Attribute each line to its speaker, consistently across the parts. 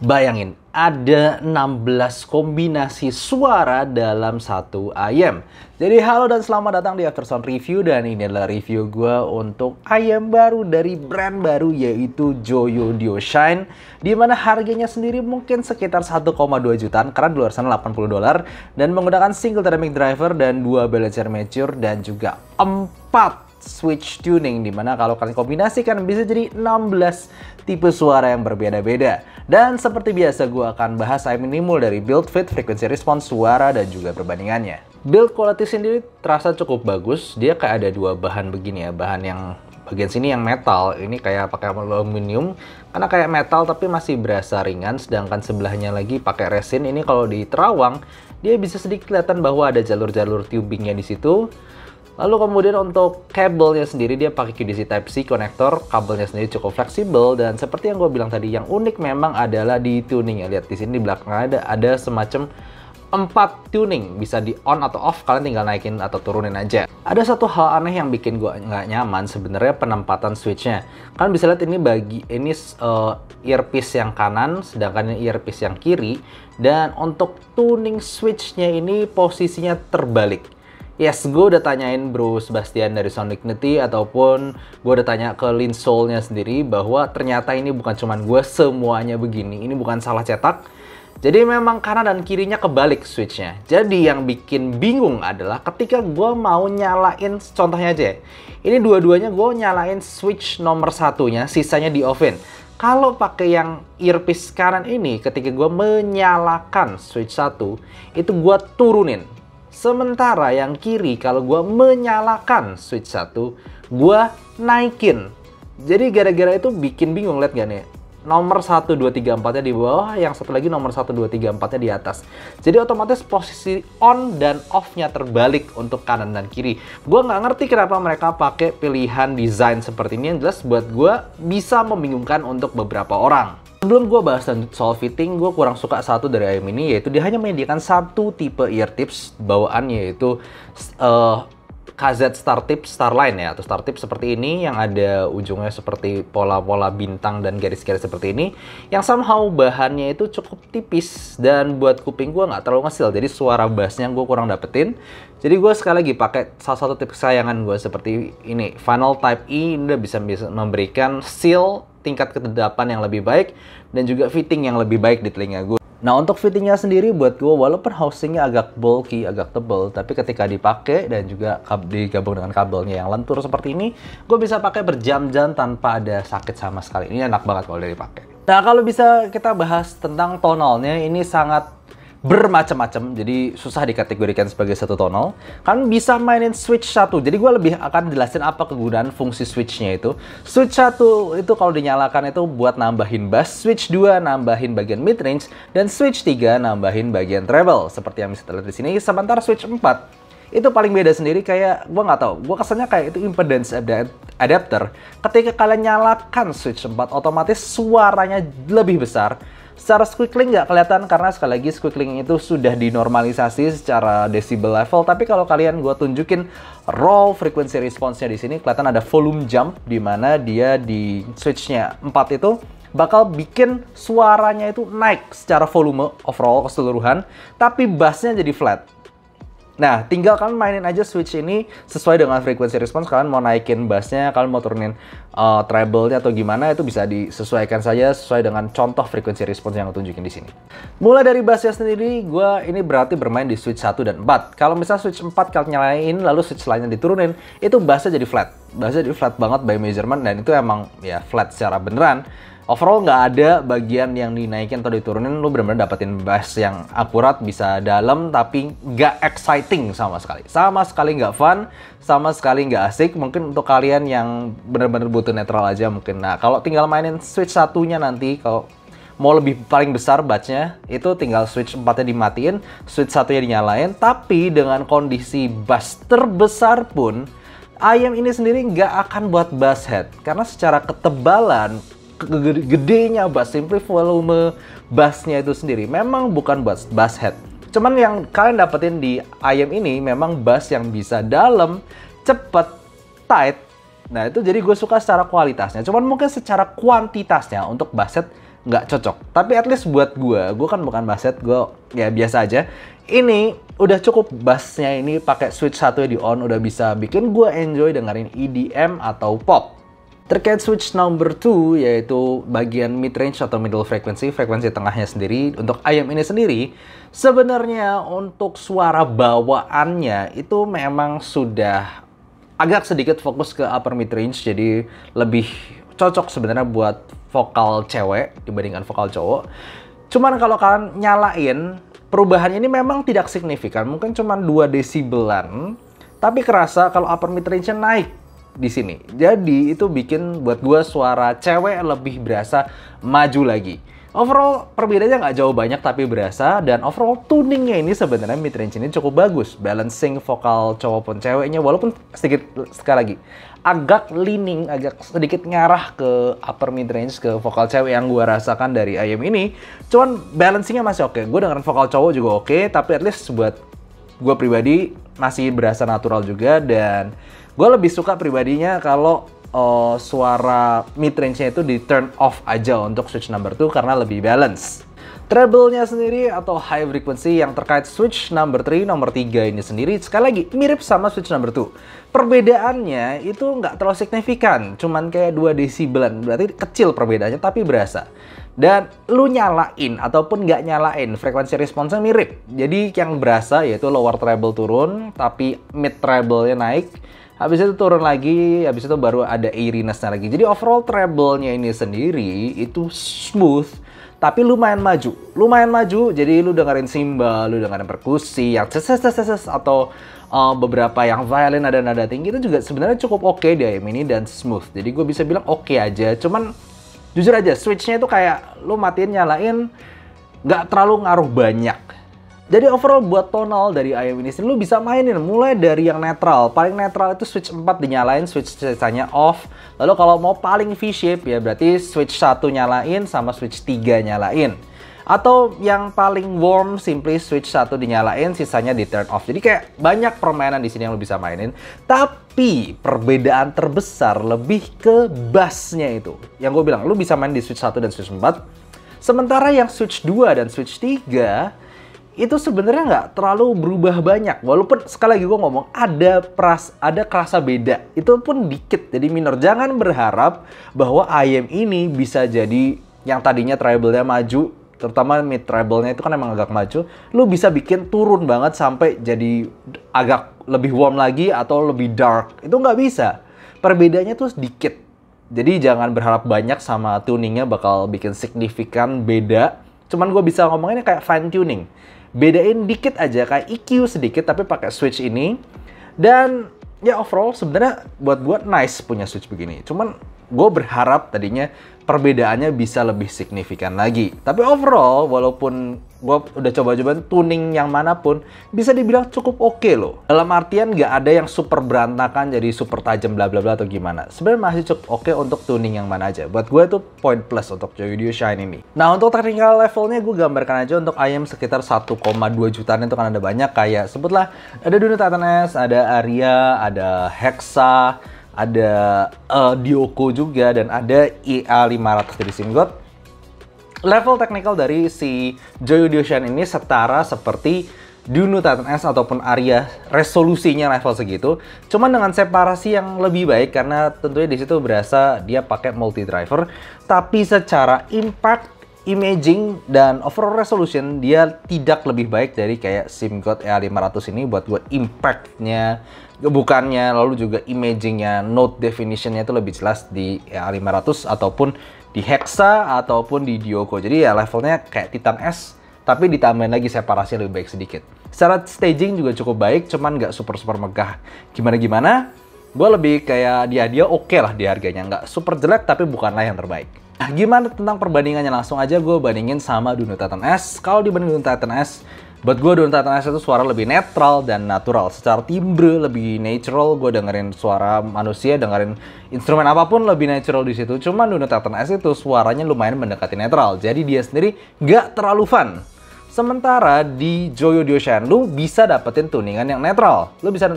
Speaker 1: Bayangin, ada 16 kombinasi suara dalam satu IEM. Jadi halo dan selamat datang di Aftersound Review, dan ini adalah review gue untuk IEM baru dari brand baru yaitu Joyo Duo Shine, di mana harganya sendiri mungkin sekitar 1,2 jutaan karena di luar sana $80 dan menggunakan single dynamic driver dan 2 balance armature dan juga 4 switch tuning, dimana kalau kalian kombinasikan bisa jadi 16 tipe suara yang berbeda-beda. Dan seperti biasa gue akan bahas IEM ini mulai dari build, fit, frequency response, suara, dan juga perbandingannya. Build quality sendiri terasa cukup bagus. Dia kayak ada dua bahan begini ya, bahan yang bagian sini yang metal, ini kayak pakai aluminium karena kayak metal tapi masih berasa ringan, sedangkan sebelahnya lagi pakai resin. Ini kalau di terawang dia bisa sedikit kelihatan bahwa ada jalur-jalur tubingnya di situ. Lalu kemudian untuk kabelnya sendiri dia pakai QDC Type-C konektor, kabelnya sendiri cukup fleksibel, dan seperti yang gue bilang tadi, yang unik memang adalah di tuning ya. Lihat di sini di belakang ada semacam 4 tuning, bisa di on atau off, kalian tinggal naikin atau turunin aja. Ada satu hal aneh yang bikin gue nggak nyaman sebenarnya, penempatan switchnya. Kalian bisa lihat ini earpiece yang kanan, sedangkan ini earpiece yang kiri, dan untuk tuning switchnya ini posisinya terbalik. Yes, gue udah tanyain Bro Sebastian dari Sound Dignity ataupun gue udah tanya ke Linsoul-nya sendiri bahwa ternyata ini bukan cuman gue, semuanya begini. Ini bukan salah cetak. Jadi memang kanan dan kirinya kebalik switchnya. Jadi yang bikin bingung adalah ketika gue mau nyalain, contohnya aja ya. Ini dua-duanya gue nyalain switch nomor satunya, sisanya di off-in. Kalau pakai yang earpiece kanan ini, ketika gue menyalakan switch 1, itu gue turunin. Sementara yang kiri, kalau gue menyalakan switch 1, gue naikin. Jadi gara-gara itu bikin bingung, lihat gak nih? Nomor 1, 2, 3, 4-nya di bawah, yang satu lagi nomor 1, 2, 3, 4-nya di atas. Jadi otomatis posisi on dan off-nya terbalik untuk kanan dan kiri. Gue nggak ngerti kenapa mereka pakai pilihan desain seperti ini, yang jelas buat gue bisa membingungkan untuk beberapa orang. Sebelum gue bahas soal fitting, gue kurang suka satu dari IEM ini, yaitu dia hanya menyediakan satu tipe ear tips bawaan, yaitu KZ Star Tip Starline ya, atau Star Tip seperti ini yang ada ujungnya seperti pola-pola bintang dan garis-garis seperti ini, yang somehow bahannya itu cukup tipis dan buat kuping gue nggak terlalu ngesil, jadi suara bassnya gue kurang dapetin. Jadi gue sekali lagi pakai salah satu tip kesayangan gue seperti ini, Funnel Type E. Ini udah bisa memberikan seal tingkat kededapan yang lebih baik dan juga fitting yang lebih baik di telinga gue. Nah, untuk fittingnya sendiri buat gue, walaupun housingnya agak bulky, agak tebal, tapi ketika dipakai dan juga digabung dengan kabelnya yang lentur seperti ini, gue bisa pakai berjam-jam tanpa ada sakit sama sekali. Ini enak banget kalau udah dipakai. Nah, kalau bisa kita bahas tentang tonalnya, ini sangat bermacam-macam, jadi susah dikategorikan sebagai satu tonal. Kalian bisa mainin switch 1, jadi gue lebih akan jelasin apa kegunaan fungsi switchnya itu. Switch 1 itu kalau dinyalakan itu buat nambahin bass, switch 2 nambahin bagian mid range, dan switch 3 nambahin bagian treble, seperti yang bisa terlihat di sini. Sementara switch 4 itu paling beda sendiri, kayak gue nggak tahu, gue kesannya kayak itu impedance adapter. Ketika kalian nyalakan switch 4, otomatis suaranya lebih besar. Secara squealing nggak kelihatan karena sekali lagi squealing itu sudah dinormalisasi secara decibel level. Tapi kalau kalian gue tunjukin raw frequency response-nya di sini, kelihatan ada volume jump di mana dia di switch-nya 4 itu bakal bikin suaranya itu naik secara volume overall keseluruhan, tapi bass-nya jadi flat. Nah, tinggal kalian mainin aja switch ini sesuai dengan frequency response. Kalian mau naikin bassnya, kalian mau turunin treble-nya atau gimana, itu bisa disesuaikan saja sesuai dengan contoh frequency response yang aku tunjukin di sini. Mulai dari bassnya sendiri, ini berarti bermain di switch 1 dan 4. Kalau misalnya switch 4 kalian nyalain, lalu switch lainnya diturunin, itu bassnya jadi flat. Bassnya jadi flat banget by measurement, dan itu emang ya flat secara beneran. Overall nggak ada bagian yang dinaikin atau diturunin, lu bener-bener dapetin bass yang akurat, bisa dalam, tapi nggak exciting sama sekali. Sama sekali nggak fun, sama sekali nggak asik. Mungkin untuk kalian yang bener-bener butuh netral aja mungkin. Nah, kalau tinggal mainin switch satunya nanti, kalau mau lebih paling besar bassnya, itu tinggal switch 4-nya dimatiin, switch satunya dinyalain, tapi dengan kondisi bass terbesar pun, IEM ini sendiri nggak akan buat bass head. Karena secara ketebalan, gedenya bass, simply volume bassnya itu sendiri memang bukan bass head. Cuman yang kalian dapetin di IEM ini memang bass yang bisa dalam, cepet, tight. Nah itu jadi gue suka secara kualitasnya. Cuman mungkin secara kuantitasnya untuk bass head nggak cocok. Tapi at least buat gue kan bukan basshead, gue ya biasa aja. Ini udah cukup bassnya ini pakai switch 1 di on udah bisa bikin gue enjoy dengerin EDM atau pop. Terkait switch number 2 yaitu bagian mid range atau middle frequency, frekuensi tengahnya sendiri untuk IM ini sendiri, sebenarnya untuk suara bawaannya itu memang sudah agak sedikit fokus ke upper mid range, jadi lebih cocok sebenarnya buat vokal cewek dibandingkan vokal cowok. Cuman kalau kalian nyalain, perubahan ini memang tidak signifikan, mungkin cuma 2 desibelan, tapi kerasa kalau upper mid range-nya naik di sini. Jadi itu bikin buat gue suara cewek lebih berasa maju lagi. Overall perbedaannya nggak jauh banyak tapi berasa, dan overall tuningnya ini sebenarnya mid range ini cukup bagus, balancing vokal cowok pun ceweknya, walaupun sedikit sekali lagi agak leaning, agak sedikit ngarah ke upper mid range ke vokal cewek yang gue rasakan dari IM ini. Cuman balancingnya masih oke. Gue dengerin vokal cowok juga oke, tapi at least buat gue pribadi masih berasa natural juga, dan gue lebih suka pribadinya kalau suara mid range-nya itu di turn off aja untuk switch number 2 karena lebih balance. Treble-nya sendiri atau high frequency yang terkait switch number 3, nomor 3 ini sendiri sekali lagi mirip sama switch number 2. Perbedaannya itu nggak terlalu signifikan, cuman kayak 2 desibelan, berarti kecil perbedaannya tapi berasa. Dan lu nyalain ataupun nggak nyalain, frekuensi responsnya mirip. Jadi yang berasa yaitu lower treble turun, tapi mid treble-nya naik. Habis itu turun lagi, habis itu baru ada airiness-nya lagi. Jadi overall treble-nya ini sendiri itu smooth, tapi lumayan maju. Lumayan maju, jadi lu dengerin cymbal, lu dengerin perkusi, yang ses atau beberapa yang violin ada nada tinggi itu juga sebenarnya cukup oke di IM ini dan smooth. Jadi gue bisa bilang oke aja, cuman jujur aja switch-nya itu kayak lu matiin nyalain, nggak terlalu ngaruh banyak. Jadi overall buat tonal dari IM ini lu bisa mainin mulai dari yang netral. Paling netral itu switch 4 dinyalain, switch sisanya off. Lalu kalau mau paling V-shape ya berarti switch 1 nyalain sama switch 3 nyalain. Atau yang paling warm simply switch 1 dinyalain, sisanya di turn off. Jadi kayak banyak permainan di sini yang lu bisa mainin. Tapi perbedaan terbesar lebih ke bassnya itu. Yang gue bilang lu bisa main di switch 1 dan switch 4. Sementara yang switch 2 dan switch 3 itu sebenarnya nggak terlalu berubah banyak, walaupun sekali lagi gue ngomong ada kerasa beda, itu pun dikit, jadi minor. Jangan berharap bahwa IM ini bisa jadi yang tadinya treble-nya maju, terutama mid treble-nya itu kan emang agak maju, lu bisa bikin turun banget sampai jadi agak lebih warm lagi atau lebih dark, itu nggak bisa. Perbedaannya tuh sedikit, jadi jangan berharap banyak sama tuningnya bakal bikin signifikan beda. Cuman gue bisa ngomonginnya kayak fine tuning. Bedain dikit aja, kayak EQ sedikit tapi pakai switch ini. Dan ya overall sebenarnya buat nice punya switch begini. Cuman gue berharap tadinya perbedaannya bisa lebih signifikan lagi. Tapi overall walaupun gue udah coba-coba tuning yang manapun, bisa dibilang cukup oke loh. Dalam artian nggak ada yang super berantakan jadi super tajam bla bla bla atau gimana. Sebenarnya masih cukup oke untuk tuning yang mana aja. Buat gue itu point plus untuk Joy Audio Shine ini. Nah untuk technical levelnya gue gambarkan aja untuk IM sekitar 1,2 jutaan itu kan ada banyak, kayak sebutlah ada Duno Titan S, ada Aria, ada Hexa, ada Dioko juga, dan ada EA500 dari Simgot. Level technical dari si Joy Audio Shine ini setara seperti Duno Titan S ataupun Aria, resolusinya level segitu. Cuman dengan separasi yang lebih baik karena tentunya di situ berasa dia pakai multi driver, tapi secara impact, imaging, dan overall resolution dia tidak lebih baik dari kayak Simgot EA500 ini. Buat gue impact-nya, bukannya, lalu juga imagingnya, note definition-nya itu lebih jelas di EA500 ataupun di Hexa ataupun di Dioko. Jadi ya levelnya kayak Titan S, tapi ditambahin lagi separasi lebih baik sedikit. Secara staging juga cukup baik, cuman nggak super megah gimana-gimana. Gue lebih kayak dia oke lah di harganya, nggak super jelek tapi bukanlah yang terbaik. Nah, gimana tentang perbandingannya? Langsung aja gue bandingin sama Duno Titan S. Kalau dibanding Duno Titan S, buat gue Duno Titan S itu suara lebih netral dan natural. Secara timbre lebih natural, gue dengerin suara manusia, dengerin instrumen apapun lebih natural di situ. Cuman Duno Titan S itu suaranya lumayan mendekati netral, jadi dia sendiri nggak terlalu fun. Sementara di Joy Audio Shine lu bisa dapetin tuningan yang netral, lu bisa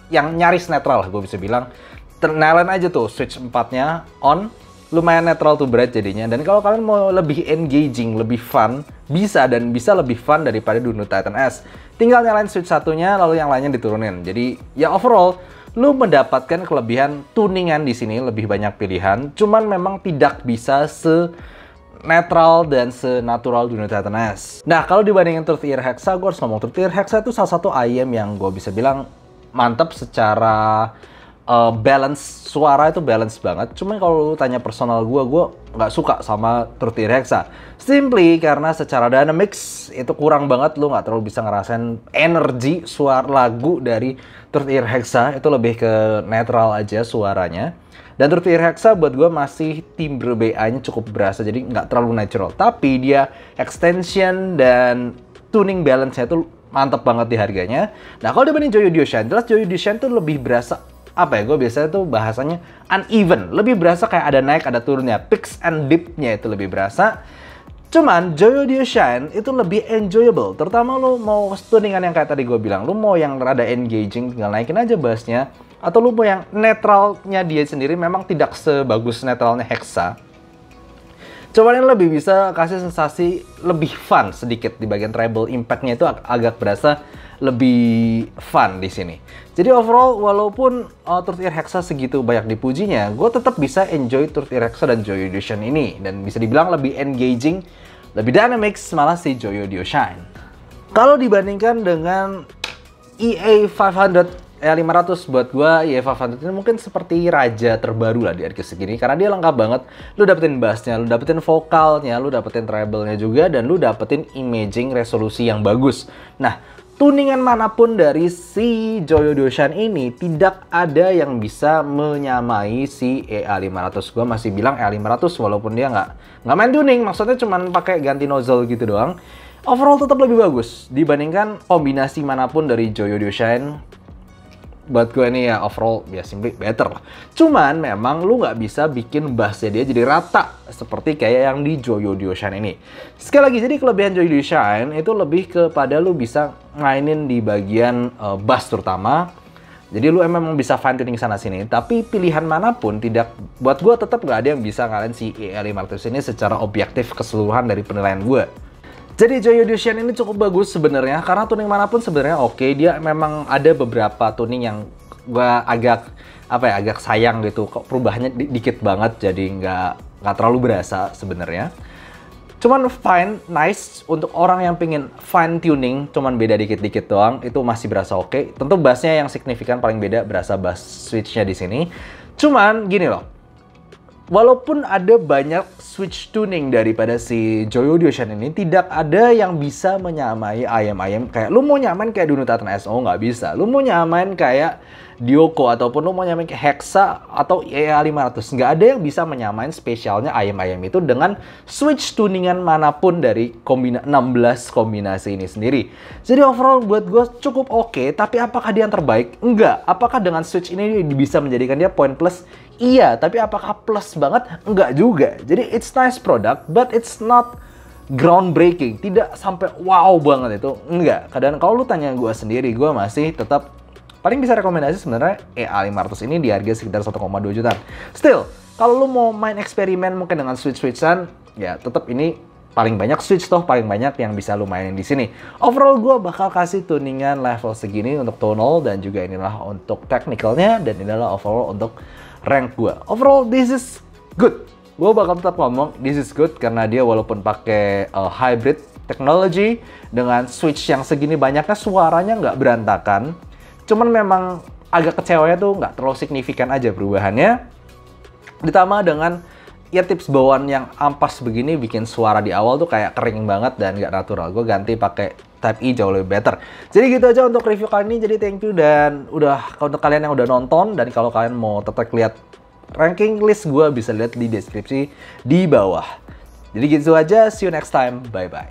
Speaker 1: yang nyaris netral lah gue bisa bilang. Nyalain aja tuh switch 4-nya on, lumayan netral to bright jadinya. Dan kalau kalian mau lebih engaging, lebih fun, bisa lebih fun daripada Duno Titan S. Tinggal nyalain switch satunya, lalu yang lainnya diturunin. Jadi ya overall, lu mendapatkan kelebihan tuningan di sini, lebih banyak pilihan. Cuman memang tidak bisa netral dan senatural Duno Titan S. Nah, kalau dibandingin Truth Ear Hexa, gue harus ngomong Truth Ear Hexa itu salah satu IM yang gue bisa bilang mantap secara balance suara, itu balance banget. Cuman kalau lu tanya personal gue nggak suka sama Truth Ear Hexa. Simply karena secara dynamics itu kurang banget, lu nggak terlalu bisa ngerasain energi suara lagu dari Truth Ear Hexa. Itu lebih ke netral aja suaranya. Dan Truth Ear Hexa buat gue masih timbre BA-nya cukup berasa, jadi nggak terlalu natural. Tapi dia extension dan tuning balance-nya itu mantep banget di harganya. Nah, kalau dibanding Joy Audio Shine, jelas Joy Audio Shine tuh lebih berasa, apa ya, gue biasanya tuh bahasanya uneven. Lebih berasa kayak ada naik, ada turunnya. Peaks and dip-nya itu lebih berasa. Cuman Joy Audio Shine itu lebih enjoyable. Terutama lu mau tuningan yang kayak tadi gue bilang. Lu mau yang rada engaging, tinggal naikin aja bassnya. Atau lu mau yang netralnya dia sendiri memang tidak sebagus netralnya Hexa. Cuman yang lebih bisa kasih sensasi lebih fun sedikit di bagian treble, impact-nya itu agak berasa lebih fun di sini. Jadi overall, walaupun Truth Ear Hexa segitu banyak dipujinya, gue tetap bisa enjoy Truth Ear Hexa dan Joy Audio Shine ini. Dan bisa dibilang lebih engaging, lebih dynamics malah si Joy Audio Shine. Kalau dibandingkan dengan EA500, 500 buat gua, EA500 ini mungkin seperti raja terbaru lah di harga segini, karena dia lengkap banget. Lu dapetin bassnya, lu dapetin vokalnya, lu dapetin treble-nya juga, dan lu dapetin imaging resolusi yang bagus. Nah, tuningan manapun dari si Joy Audio Shine ini tidak ada yang bisa menyamai si EA500. Gua masih bilang EA500 walaupun dia nggak main tuning, maksudnya cuman pakai ganti nozzle gitu doang. Overall tetap lebih bagus dibandingkan kombinasi manapun dari Joy Audio Shine. Buat gue ini ya overall ya simply better lah. Cuman memang lu nggak bisa bikin bassnya dia jadi rata seperti kayak yang di Joy Audio Shine ini. Sekali lagi, jadi kelebihan Joy Audio Shine itu lebih kepada lu bisa mainin di bagian bass terutama. Jadi lu emang bisa fine tuning sana sini, tapi pilihan manapun tidak, buat gue tetap nggak ada yang bisa ngalahin si EA500 ini secara objektif keseluruhan dari penilaian gue. Jadi Joy Audio Shine ini cukup bagus sebenarnya, karena tuning manapun sebenarnya oke. Dia memang ada beberapa tuning yang gua agak sayang gitu, kok perubahannya dikit banget, jadi nggak terlalu berasa sebenarnya. Cuman fine, nice untuk orang yang pengen fine tuning, cuman beda dikit-dikit doang, itu masih berasa oke. Tentu bassnya yang signifikan paling beda, berasa bass switchnya di sini. Cuman gini loh, walaupun ada banyak switch tuning daripada si Joy Audio Shine ini, tidak ada yang bisa menyamai ayam-ayam kayak lu mau nyamain kayak Duno Titan SO, nggak bisa. Lu mau nyamain kayak Dioko ataupun lu mau nyamain kayak Hexa atau EA500, nggak ada yang bisa menyamain spesialnya ayam-ayam itu dengan switch tuningan manapun dari 16 kombinasi ini sendiri. Jadi overall buat gue cukup oke, tapi apakah dia yang terbaik? Enggak. Apakah dengan switch ini bisa menjadikan dia poin plus? Iya, tapi apakah plus banget? Enggak juga. Jadi it's nice product, but it's not groundbreaking. Tidak sampai wow banget itu. Enggak. Kadang kalau lu tanya gue sendiri, gue masih tetap paling bisa rekomendasi sebenarnya EA500 ini di harga sekitar 1,2 jutaan. Still, kalau lu mau main eksperimen mungkin dengan switch-switchan, ya tetap ini paling banyak switch toh, paling banyak yang bisa lu mainin di sini. Overall gue bakal kasih tuningan level segini untuk tonal, dan juga inilah untuk technicalnya, dan inilah overall untuk rank gue. Overall this is good. Gue bakal tetap ngomong this is good karena dia walaupun pakai hybrid technology dengan switch yang segini banyaknya, suaranya nggak berantakan. Cuman memang agak kecewanya tuh nggak terlalu signifikan aja perubahannya. Ditambah dengan ya tips bawaan yang ampas begini bikin suara di awal tuh kayak kering banget dan nggak natural. Gue ganti pakai Type E jauh lebih better. Jadi gitu aja untuk review kali ini. Jadi thank you, dan untuk kalian yang udah nonton, dan kalau kalian mau tetap lihat ranking list gue bisa lihat di deskripsi di bawah. Jadi gitu aja. See you next time. Bye bye.